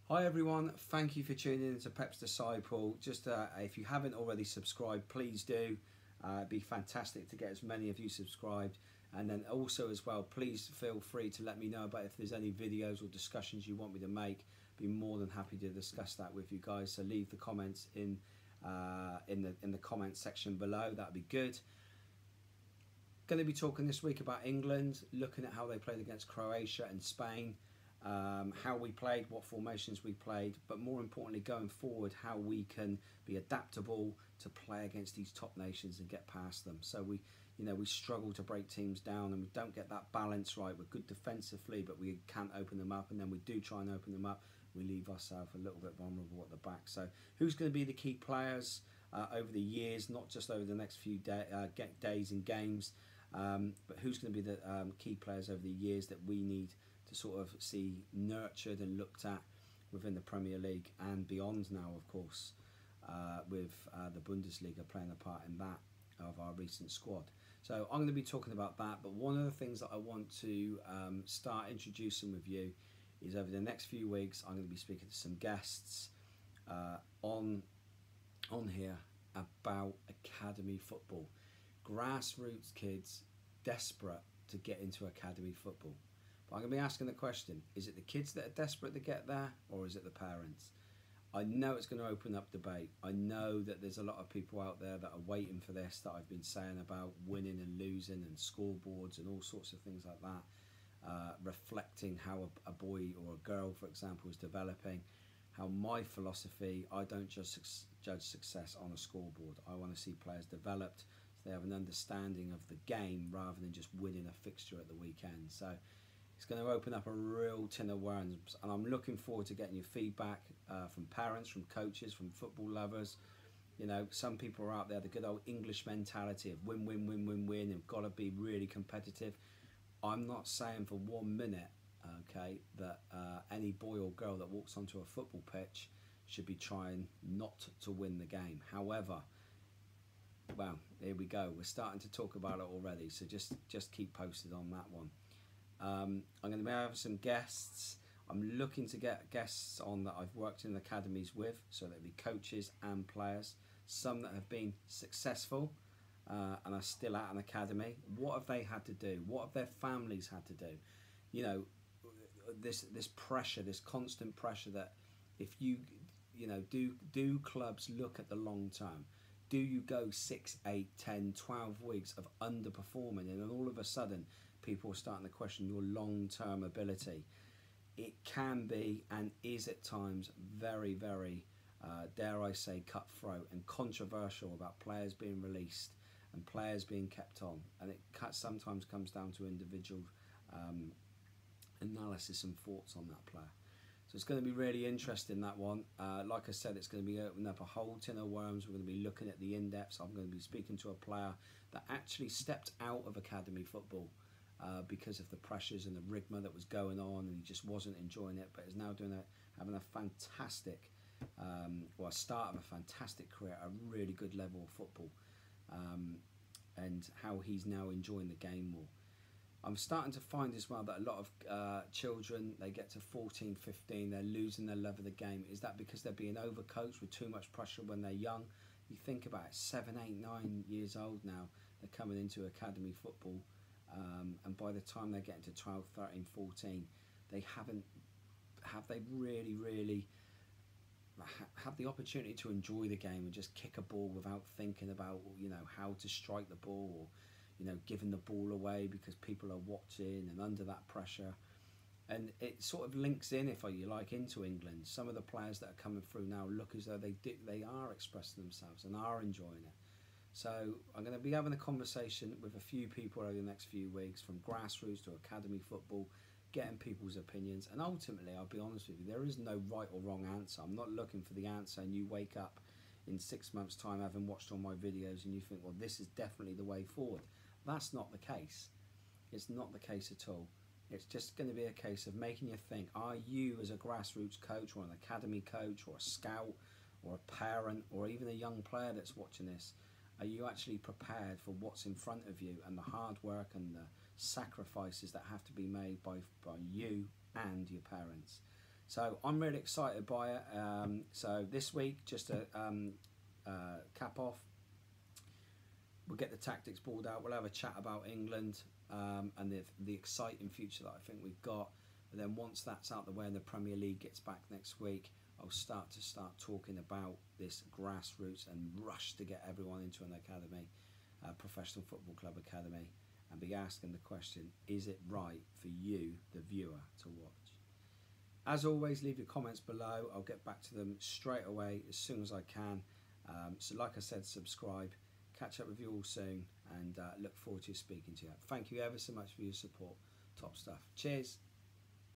Hi everyone, thank you for tuning in to Pep's Disciple. Just if you haven't already subscribed, please do. It'd be fantastic to get as many of you subscribed. And then also as well, please feel free to let me know about if there's any videos or discussions you want me to make. Be more than happy to discuss that with you guys. So leave the comments in the comments section below. That'd be good. Going to be talking this week about England, looking at how they played against Croatia and Spain. How we played, what formations we played, but more importantly going forward, how we can be adaptable to play against these top nations and get past them. So we struggle to break teams down and we don't get that balance right. We're good defensively, but we can't open them up, and then we do try and open them up, we leave ourselves a little bit vulnerable at the back. So who's going to be the key players over the years, not just over the next few days and games, but who's going to be the key players over the years that we need to sort of see nurtured and looked at within the Premier League and beyond now, of course, with the Bundesliga playing a part in that of our recent squad. So I'm going to be talking about that, but one of the things that I want to start introducing with you is over the next few weeks I'm going to be speaking to some guests on here about academy football. Grassroots kids desperate to get into academy football. But I'm going to be asking the question, is it the kids that are desperate to get there, or is it the parents? I know it's going to open up debate. I know that there's a lot of people out there that are waiting for this, that I've been saying about winning and losing and scoreboards and all sorts of things like that, reflecting how a boy or a girl, for example, is developing. How my philosophy, I don't just judge success on a scoreboard. I want to see players developed so they have an understanding of the game rather than just winning a fixture at the weekend. So it's going to open up a real tin of worms, and I'm looking forward to getting your feedback from parents, from coaches, from football lovers. You know, some people are out there, the good old English mentality of win, win, win, win, win, and got to be really competitive. I'm not saying for 1 minute, okay, that any boy or girl that walks onto a football pitch should be trying not to win the game. However, well, here we go. We're starting to talk about it already, so just keep posted on that one. I'm going to be having some guests. I'm looking to get guests on that I've worked in academies with, so there'll be coaches and players, some that have been successful and are still at an academy. What have they had to do? What have their families had to do? You know, this pressure, this constant pressure that if you know, do clubs look at the long term? Do you go 6, 8, 10, 12 weeks of underperforming, and then all of a sudden people are starting to question your long-term ability? It can be and is at times very, very, dare I say, cutthroat and controversial about players being released and players being kept on. And it sometimes comes down to individual analysis and thoughts on that player. So it's going to be really interesting, that one. Like I said, it's going to be opening up a whole tin of worms. We're going to be looking at the in-depths. I'm going to be speaking to a player that actually stepped out of academy football because of the pressures and the rigmarole that was going on, and he just wasn't enjoying it, but is now having a fantastic, start of a fantastic career, a really good level of football, and how he's now enjoying the game more. I'm starting to find as well that a lot of children, they get to 14, 15, they're losing their love of the game. Is that because they're being overcoached with too much pressure when they're young? You think about it, 7, 8, 9 years old now, they're coming into academy football. And by the time they get into 12, 13, 14, have they really have the opportunity to enjoy the game and just kick a ball without thinking about, you know, how to strike the ball, or, you know, giving the ball away because people are watching and under that pressure. And it sort of links in, if you like, into England. Some of the players that are coming through now look as though they are expressing themselves and are enjoying it. So I'm going to be having a conversation with a few people over the next few weeks, from grassroots to academy football, getting people's opinions. And ultimately, I'll be honest with you, there is no right or wrong answer. I'm not looking for the answer and you wake up in 6 months' time having watched all my videos and you think, well, this is definitely the way forward. That's not the case. It's not the case at all. It's just going to be a case of making you think, are you as a grassroots coach or an academy coach or a scout or a parent or even a young player that's watching this, are you actually prepared for what's in front of you and the hard work and the sacrifices that have to be made by you and your parents? So I'm really excited by it. So this week, just to cap off, we'll get the tactics board out. We'll have a chat about England and the exciting future that I think we've got. But then once that's out the way and the Premier League gets back next week, I'll start talking about this grassroots and rush to get everyone into an academy, professional football club academy, and be asking the question, is it right for you, the viewer, to watch? As always, leave your comments below. I'll get back to them straight away as soon as I can. So like I said, subscribe. Catch up with you all soon, and look forward to speaking to you. Thank you ever so much for your support. Top stuff. Cheers.